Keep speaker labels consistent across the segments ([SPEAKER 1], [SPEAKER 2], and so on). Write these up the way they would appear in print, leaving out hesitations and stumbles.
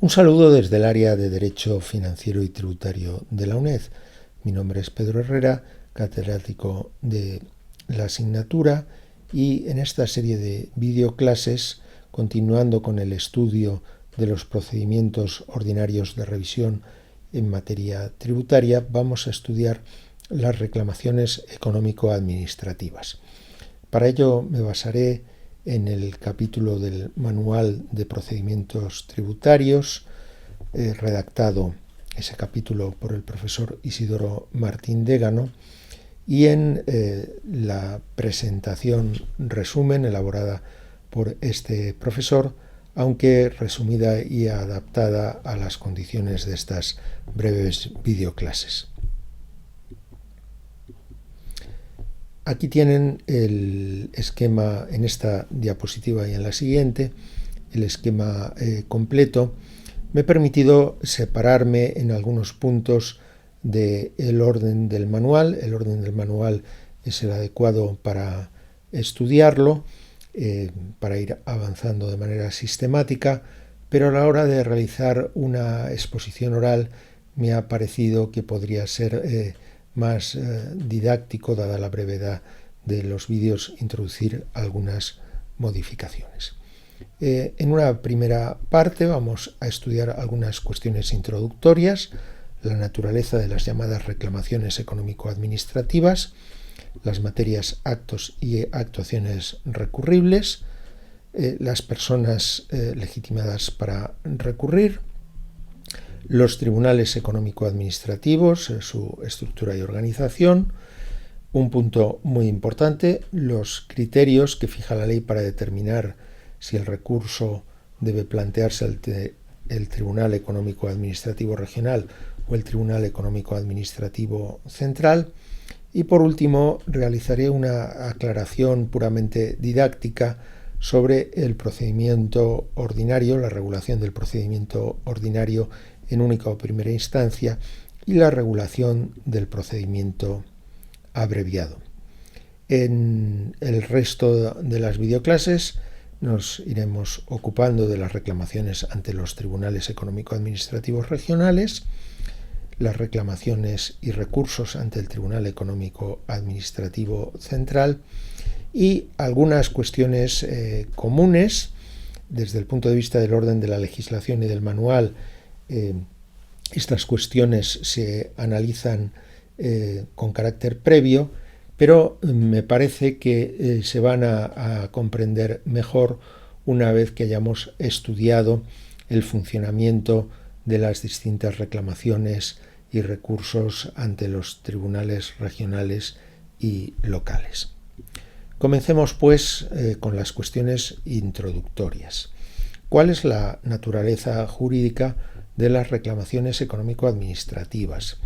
[SPEAKER 1] Un saludo desde el área de Derecho Financiero y Tributario de la UNED. Mi nombre es Pedro Herrera, catedrático de la asignatura, y en esta serie de videoclases, continuando con el estudio de los procedimientos ordinarios de revisión en materia tributaria, vamos a estudiar las reclamaciones económico-administrativas. Para ello me basaré en el capítulo del Manual de Procedimientos Tributarios, redactado ese capítulo por el profesor Isidoro Martín Dégano, y en la presentación resumen elaborada por este profesor, aunque resumida y adaptada a las condiciones de estas breves videoclases. Aquí tienen el esquema en esta diapositiva y en la siguiente, el esquema completo. Me he permitido separarme en algunos puntos del orden del manual. El orden del manual es el adecuado para estudiarlo, para ir avanzando de manera sistemática, pero a la hora de realizar una exposición oral me ha parecido que podría ser más didáctico, dada la brevedad de los vídeos, introducir algunas modificaciones. En una primera parte vamos a estudiar algunas cuestiones introductorias, la naturaleza de las llamadas reclamaciones económico-administrativas, las materias actos y actuaciones recurribles, las personas legitimadas para recurrir, los tribunales económico-administrativos, su estructura y organización. Un punto muy importante, los criterios que fija la ley para determinar si el recurso debe plantearse ante el Tribunal Económico-Administrativo Regional o el Tribunal Económico-Administrativo Central. Y por último, realizaré una aclaración puramente didáctica sobre el procedimiento ordinario, la regulación del procedimiento ordinario en única o primera instancia y la regulación del procedimiento abreviado. En el resto de las videoclases nos iremos ocupando de las reclamaciones ante los tribunales económico-administrativos regionales, las reclamaciones y recursos ante el Tribunal Económico-Administrativo Central y algunas cuestiones comunes desde el punto de vista del orden de la legislación y del manual. Estas cuestiones se analizan con carácter previo, pero me parece que se van a comprender mejor una vez que hayamos estudiado el funcionamiento de las distintas reclamaciones y recursos ante los tribunales regionales y locales. Comencemos, pues, con las cuestiones introductorias. ¿Cuál es la naturaleza jurídica de las reclamaciones económico-administrativas?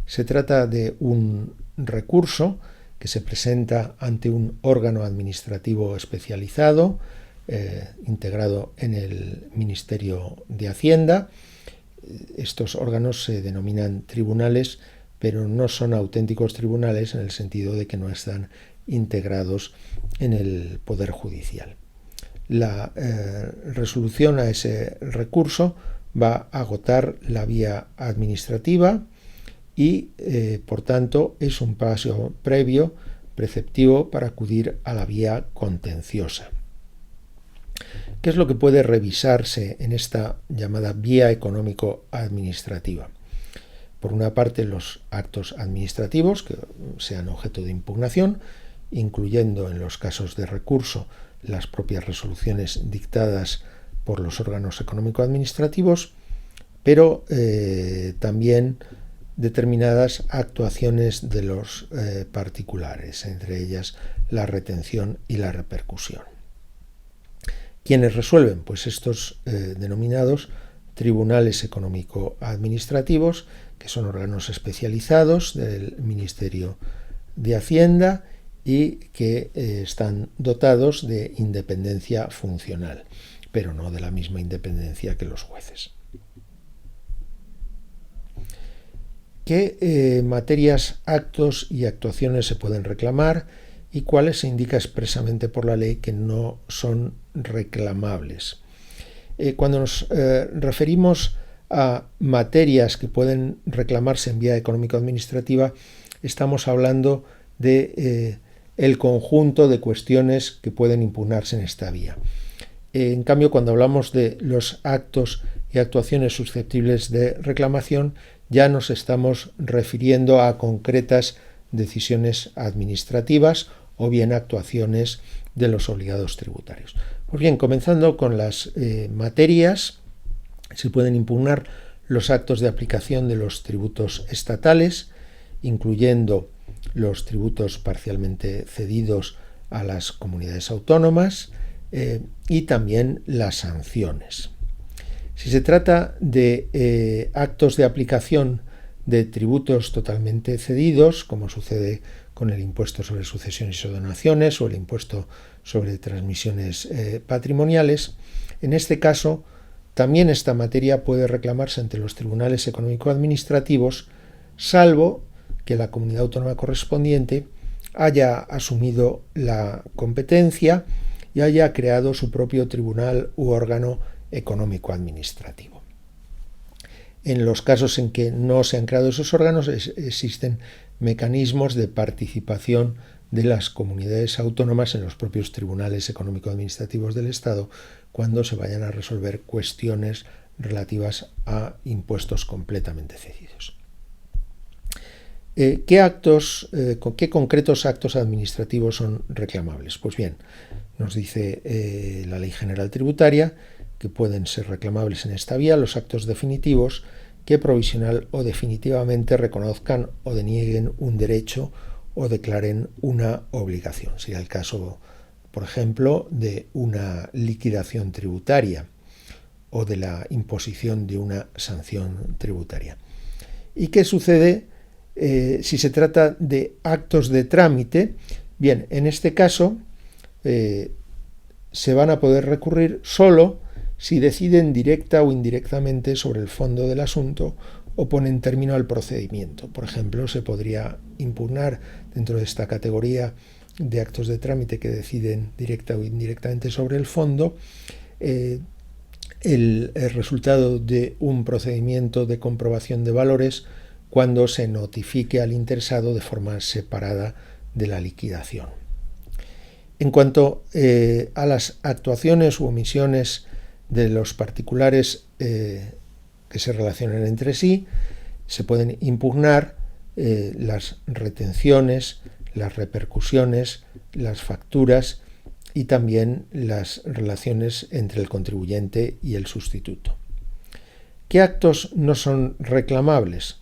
[SPEAKER 1] Se trata de un recurso que se presenta ante un órgano administrativo especializado, integrado en el Ministerio de Hacienda. Estos órganos se denominan tribunales, pero no son auténticos tribunales en el sentido de que no están integrados en el Poder Judicial. La resolución a ese recurso va a agotar la vía administrativa y, por tanto, es un paso previo, preceptivo, para acudir a la vía contenciosa. ¿Qué es lo que puede revisarse en esta llamada vía económico-administrativa? Por una parte, los actos administrativos que sean objeto de impugnación, incluyendo en los casos de recurso las propias resoluciones dictadas por los órganos económico-administrativos, pero también determinadas actuaciones de los particulares, entre ellas la retención y la repercusión. ¿Quiénes resuelven? Pues estos denominados tribunales económico-administrativos, que son órganos especializados del Ministerio de Hacienda y que están dotados de independencia funcional, pero no de la misma independencia que los jueces. ¿Qué materias, actos y actuaciones se pueden reclamar y cuáles se indica expresamente por la ley que no son reclamables? Cuando nos referimos a materias que pueden reclamarse en vía económico-administrativa, estamos hablando de el conjunto de cuestiones que pueden impugnarse en esta vía. En cambio, cuando hablamos de los actos y actuaciones susceptibles de reclamación, ya nos estamos refiriendo a concretas decisiones administrativas o bien actuaciones de los obligados tributarios. Pues bien, comenzando con las materias, se pueden impugnar los actos de aplicación de los tributos estatales, incluyendo los tributos parcialmente cedidos a las comunidades autónomas y también las sanciones. Si se trata de actos de aplicación de tributos totalmente cedidos, como sucede con el impuesto sobre sucesiones y donaciones o el impuesto sobre transmisiones patrimoniales, en este caso también esta materia puede reclamarse ante los tribunales económico-administrativos, salvo que la comunidad autónoma correspondiente haya asumido la competencia y haya creado su propio tribunal u órgano económico-administrativo. En los casos en que no se han creado esos órganos, existen mecanismos de participación de las comunidades autónomas en los propios tribunales económico-administrativos del Estado cuando se vayan a resolver cuestiones relativas a impuestos completamente cedidos. ¿Qué concretos actos administrativos son reclamables? Pues bien, nos dice la Ley General Tributaria que pueden ser reclamables en esta vía los actos definitivos que provisional o definitivamente reconozcan o denieguen un derecho o declaren una obligación. Sería el caso, por ejemplo, de una liquidación tributaria o de la imposición de una sanción tributaria. ¿Y qué sucede si se trata de actos de trámite? Bien, en este caso se van a poder recurrir solo si deciden directa o indirectamente sobre el fondo del asunto o ponen término al procedimiento. Por ejemplo, se podría impugnar dentro de esta categoría de actos de trámite que deciden directa o indirectamente sobre el fondo el resultado de un procedimiento de comprobación de valores cuando se notifique al interesado de forma separada de la liquidación. En cuanto a las actuaciones u omisiones de los particulares que se relacionan entre sí, se pueden impugnar las retenciones, las repercusiones, las facturas y también las relaciones entre el contribuyente y el sustituto. ¿Qué actos no son reclamables?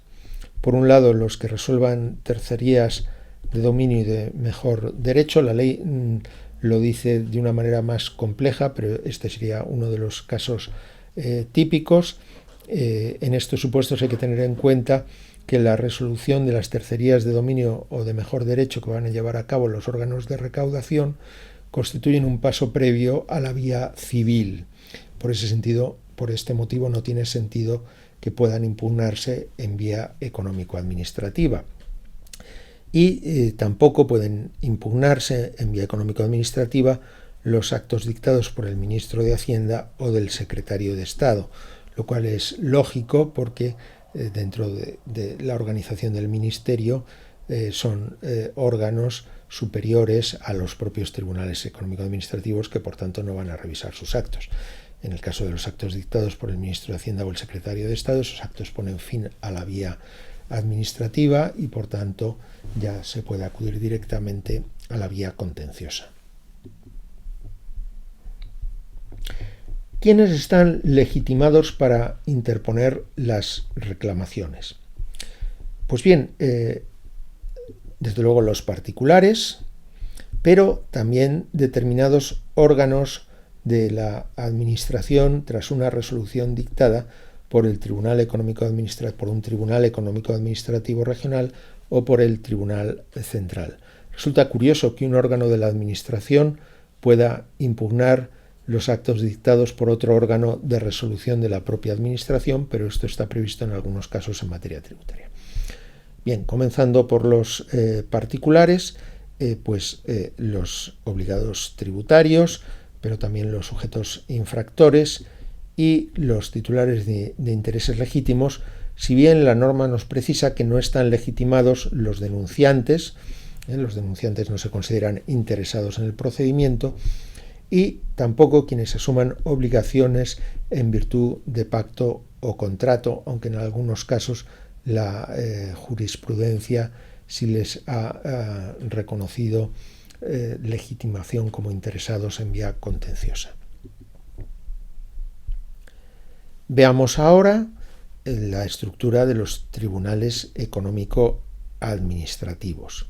[SPEAKER 1] Por un lado, los que resuelvan tercerías de dominio y de mejor derecho. La ley lo dice de una manera más compleja, pero este sería uno de los casos típicos. En estos supuestos hay que tener en cuenta que la resolución de las tercerías de dominio o de mejor derecho que van a llevar a cabo los órganos de recaudación constituyen un paso previo a la vía civil. Por este motivo no tiene sentido que puedan impugnarse en vía económico-administrativa. Y tampoco pueden impugnarse en vía económico-administrativa los actos dictados por el ministro de Hacienda o del secretario de Estado, lo cual es lógico porque dentro de la organización del ministerio son órganos superiores a los propios tribunales económico-administrativos que por tanto no van a revisar sus actos. En el caso de los actos dictados por el ministro de Hacienda o el secretario de Estado, esos actos ponen fin a la vía administrativa y por tanto ya se puede acudir directamente a la vía contenciosa. ¿Quiénes están legitimados para interponer las reclamaciones? Pues bien, desde luego los particulares, pero también determinados órganos de la Administración tras una resolución dictada por el Tribunal Económico Administrativo, por un Tribunal Económico Administrativo Regional o por el Tribunal Central. Resulta curioso que un órgano de la Administración pueda impugnar los actos dictados por otro órgano de resolución de la propia Administración, pero esto está previsto en algunos casos en materia tributaria. Bien, comenzando por los particulares, los obligados tributarios, pero también los sujetos infractores y los titulares de intereses legítimos, si bien la norma nos precisa que no están legitimados los denunciantes no se consideran interesados en el procedimiento, y tampoco quienes asuman obligaciones en virtud de pacto o contrato, aunque en algunos casos la jurisprudencia sí les ha reconocido legitimación como interesados en vía contenciosa. Veamos ahora la estructura de los tribunales económico-administrativos.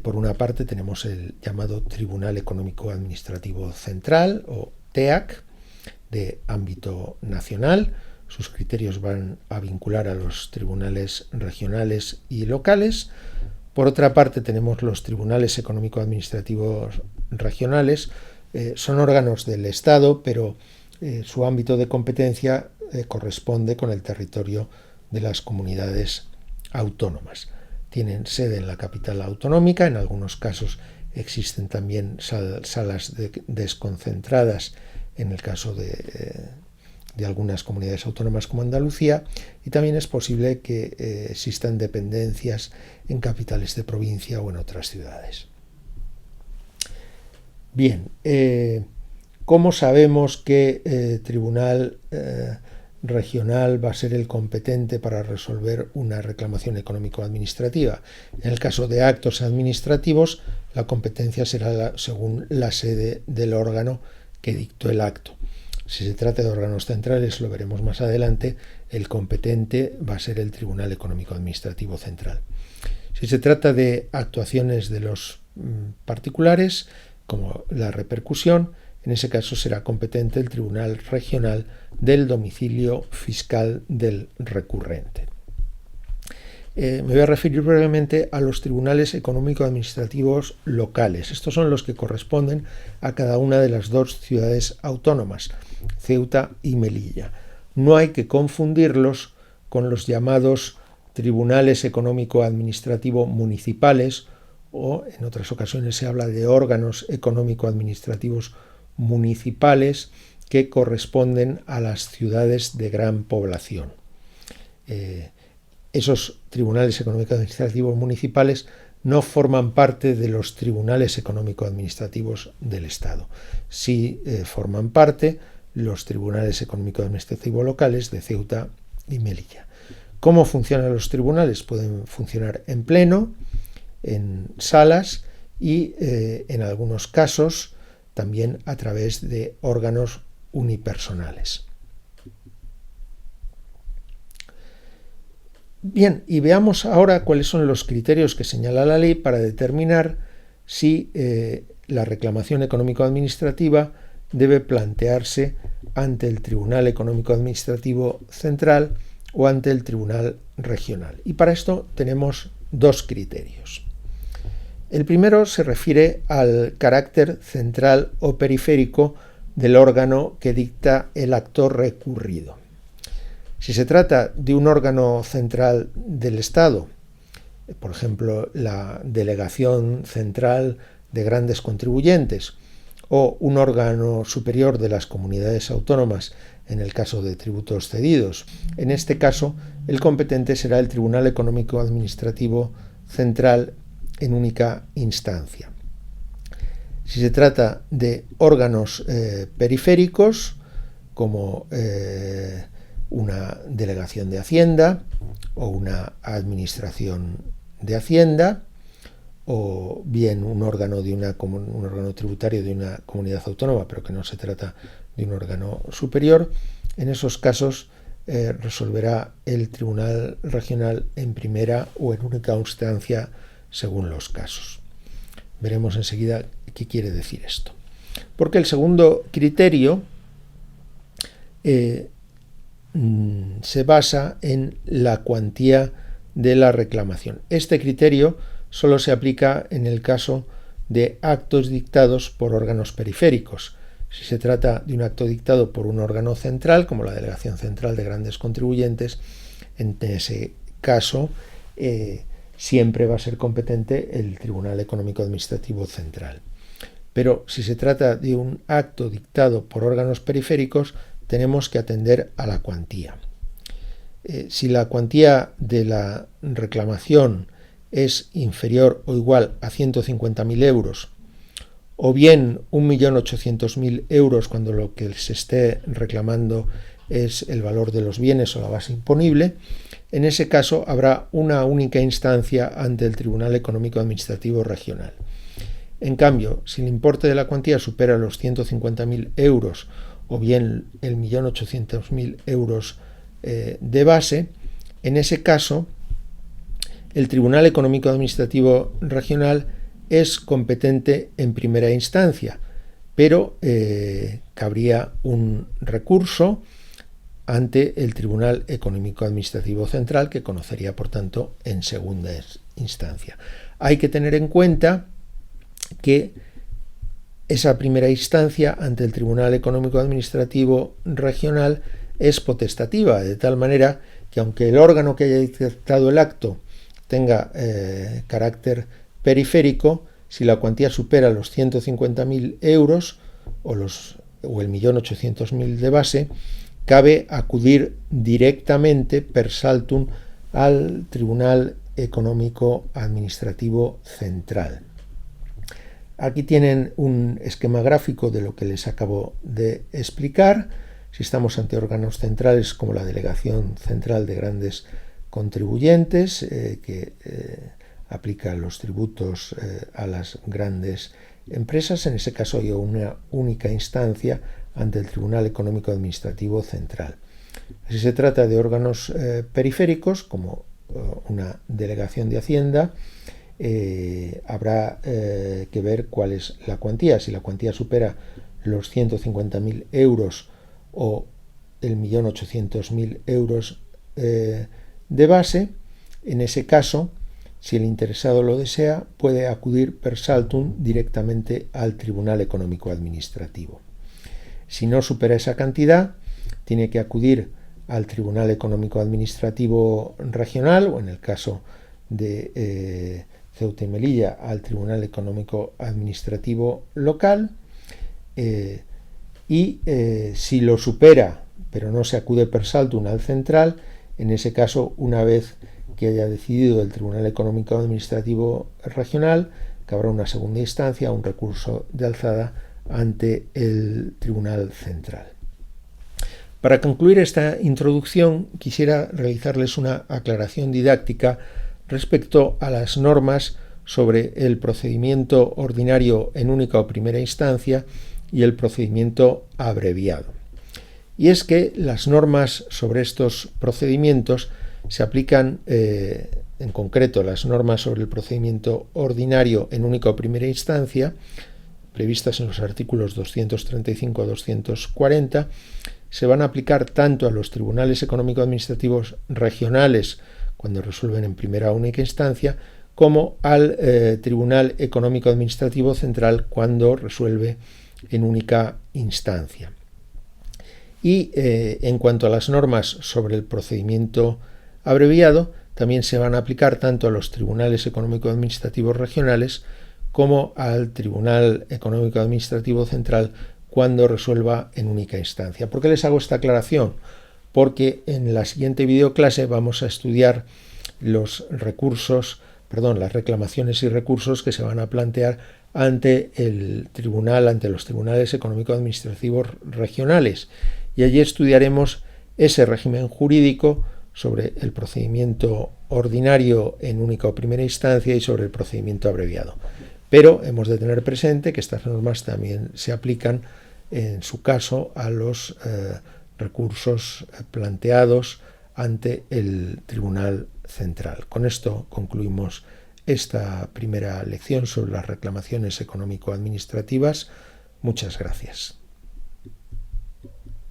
[SPEAKER 1] Por una parte tenemos el llamado Tribunal Económico Administrativo Central, o TEAC, de ámbito nacional. Sus criterios van a vincular a los tribunales regionales y locales. Por otra parte tenemos los tribunales económico-administrativos regionales. Son órganos del Estado, pero su ámbito de competencia corresponde con el territorio de las comunidades autónomas. Tienen sede en la capital autonómica, en algunos casos existen también salas desconcentradas en el caso de algunas comunidades autónomas como Andalucía, y también es posible que existan dependencias en capitales de provincia o en otras ciudades. Bien, ¿cómo sabemos qué tribunal regional va a ser el competente para resolver una reclamación económico-administrativa? En el caso de actos administrativos, la competencia será según la sede del órgano que dictó el acto. Si se trata de órganos centrales, lo veremos más adelante, el competente va a ser el Tribunal Económico-Administrativo Central. Si se trata de actuaciones de los particulares, como la repercusión, en ese caso será competente el Tribunal Regional del domicilio fiscal del recurrente. Me voy a referir brevemente a los tribunales económico-administrativos locales. Estos son los que corresponden a cada una de las dos ciudades autónomas, Ceuta y Melilla. No hay que confundirlos con los llamados tribunales económico-administrativo municipales, o en otras ocasiones se habla de órganos económico-administrativos municipales, que corresponden a las ciudades de gran población. Esos tribunales económico-administrativos municipales no forman parte de los tribunales económico-administrativos del Estado. Sí forman parte los tribunales económico-administrativos locales de Ceuta y Melilla. ¿Cómo funcionan los tribunales? Pueden funcionar en pleno, en salas y en algunos casos también a través de órganos unipersonales. Bien, y veamos ahora cuáles son los criterios que señala la ley para determinar si la reclamación económico-administrativa debe plantearse ante el Tribunal Económico-Administrativo Central o ante el Tribunal Regional. Y para esto tenemos dos criterios. El primero se refiere al carácter central o periférico del órgano que dicta el acto recurrido. Si se trata de un órgano central del Estado, por ejemplo, la Delegación Central de Grandes Contribuyentes, o un órgano superior de las comunidades autónomas en el caso de tributos cedidos, en este caso el competente será el Tribunal Económico Administrativo Central en única instancia. Si se trata de órganos periféricos, como una delegación de Hacienda o una administración de Hacienda, o bien un órgano tributario de una comunidad autónoma, pero que no se trata de un órgano superior, en esos casos resolverá el Tribunal Regional en primera o en única instancia según los casos. Veremos enseguida qué quiere decir esto. Porque el segundo criterio se basa en la cuantía de la reclamación. Este criterio solo se aplica en el caso de actos dictados por órganos periféricos. Si se trata de un acto dictado por un órgano central, como la Delegación Central de Grandes Contribuyentes, en ese caso siempre va a ser competente el Tribunal Económico Administrativo Central. Pero si se trata de un acto dictado por órganos periféricos, tenemos que atender a la cuantía. Si la cuantía de la reclamación es inferior o igual a 150.000 euros, o bien 1.800.000 euros cuando lo que se esté reclamando es el valor de los bienes o la base imponible, en ese caso habrá una única instancia ante el Tribunal Económico Administrativo Regional. En cambio, si el importe de la cuantía supera los 150.000 euros o bien el 1.800.000 euros de base, en ese caso el Tribunal Económico Administrativo Regional es competente en primera instancia, pero cabría un recurso ante el Tribunal Económico Administrativo Central, que conocería, por tanto, en segunda instancia. Hay que tener en cuenta que esa primera instancia ante el Tribunal Económico Administrativo Regional es potestativa, de tal manera que aunque el órgano que haya dictado el acto tenga carácter periférico, si la cuantía supera los 150.000 euros o el 1.800.000 de base, cabe acudir directamente per saltum al Tribunal Económico Administrativo Central. Aquí tienen un esquema gráfico de lo que les acabo de explicar. Si estamos ante órganos centrales como la Delegación Central de Grandes Contribuyentes, que aplica los tributos a las grandes empresas, en ese caso hay una única instancia ante el Tribunal Económico Administrativo Central. Si se trata de órganos periféricos, como una delegación de Hacienda, habrá que ver cuál es la cuantía. Si la cuantía supera los 150.000 euros o el 1.800.000 euros de base, en ese caso, si el interesado lo desea, puede acudir per saltum directamente al Tribunal Económico Administrativo. Si no supera esa cantidad, tiene que acudir al Tribunal Económico Administrativo Regional, o en el caso de Ceuta y Melilla, al Tribunal Económico Administrativo Local, y si lo supera, pero no se acude per saltum al central, en ese caso, una vez que haya decidido el Tribunal Económico Administrativo Regional, que habrá una segunda instancia, un recurso de alzada ante el Tribunal Central. Para concluir esta introducción, quisiera realizarles una aclaración didáctica respecto a las normas sobre el procedimiento ordinario en única o primera instancia y el procedimiento abreviado. Y es que las normas sobre estos procedimientos se aplican, en concreto las normas sobre el procedimiento ordinario en única o primera instancia, previstas en los artículos 235 a 240, se van a aplicar tanto a los tribunales económico-administrativos regionales cuando resuelven en primera o única instancia, como al Tribunal Económico-Administrativo Central cuando resuelve en única instancia. Y en cuanto a las normas sobre el procedimiento abreviado, también se van a aplicar tanto a los tribunales económico-administrativos regionales como al Tribunal Económico-Administrativo Central cuando resuelva en única instancia. ¿Por qué les hago esta aclaración? Porque en la siguiente videoclase vamos a estudiar las reclamaciones y recursos que se van a plantear ante los tribunales económico-administrativos regionales. Y allí estudiaremos ese régimen jurídico sobre el procedimiento ordinario en única o primera instancia y sobre el procedimiento abreviado. Pero hemos de tener presente que estas normas también se aplican, en su caso, a los recursos planteados ante el Tribunal Central. Con esto concluimos esta primera lección sobre las reclamaciones económico-administrativas. Muchas gracias.